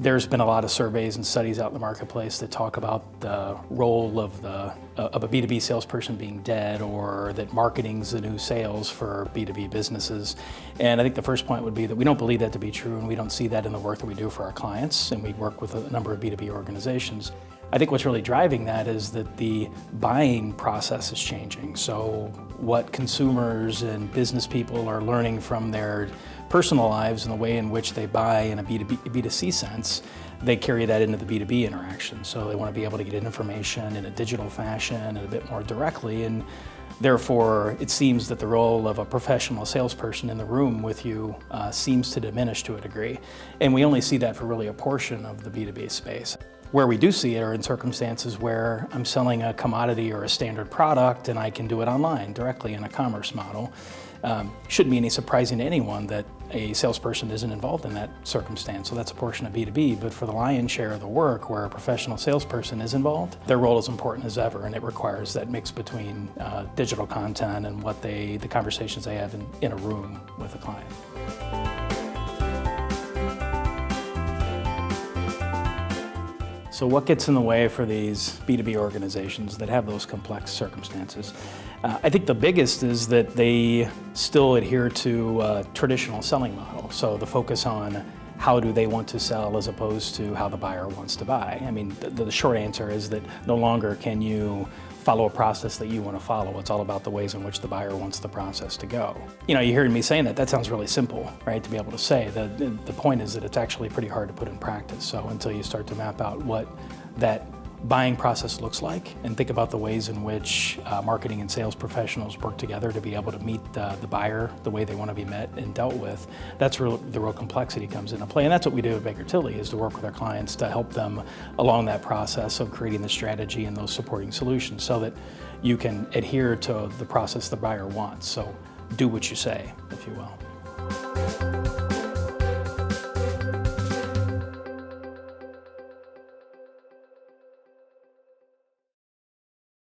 There's been a lot of surveys and studies out in the marketplace that talk about the role of a B2B salesperson being dead, or that marketing's the new sales for B2B businesses. And I think the first point would be that we don't believe that to be true, and we don't see that in the work that we do for our clients, and we work with a number of B2B organizations. I think what's really driving that is that the buying process is changing. So what consumers and business people are learning from their personal lives and the way in which they buy in a B2C sense, they carry that into the B2B interaction. So they want to be able to get information in a digital fashion and a bit more directly, and therefore it seems that the role of a professional salesperson in the room with you seems to diminish to a degree. And we only see that for really a portion of the B2B space. Where we do see it are in circumstances where I'm selling a commodity or a standard product and I can do it online directly in a commerce model. Shouldn't be any surprising to anyone that a salesperson isn't involved in that circumstance, so that's a portion of B2B. But for the lion's share of the work where a professional salesperson is involved, their role is important as ever, and it requires that mix between digital content and the conversations they have in a room with a client. So what gets in the way for these B2B organizations that have those complex circumstances? I think the biggest is that they still adhere to a traditional selling model. So the focus on how do they want to sell as opposed to how the buyer wants to buy. I mean, the short answer is that no longer can you follow a process that you want to follow. It's all about the ways in which the buyer wants the process to go. You know, you hear me saying that sounds really simple, right, to be able to say. The point is that it's actually pretty hard to put in practice. So until you start to map out what that buying process looks like and think about the ways in which marketing and sales professionals work together to be able to meet the buyer the way they want to be met and dealt with, that's where the real complexity comes into play. And that's what we do at Baker Tilly, is to work with our clients to help them along that process of creating the strategy and those supporting solutions so that you can adhere to the process the buyer wants. So do what you say, if you will.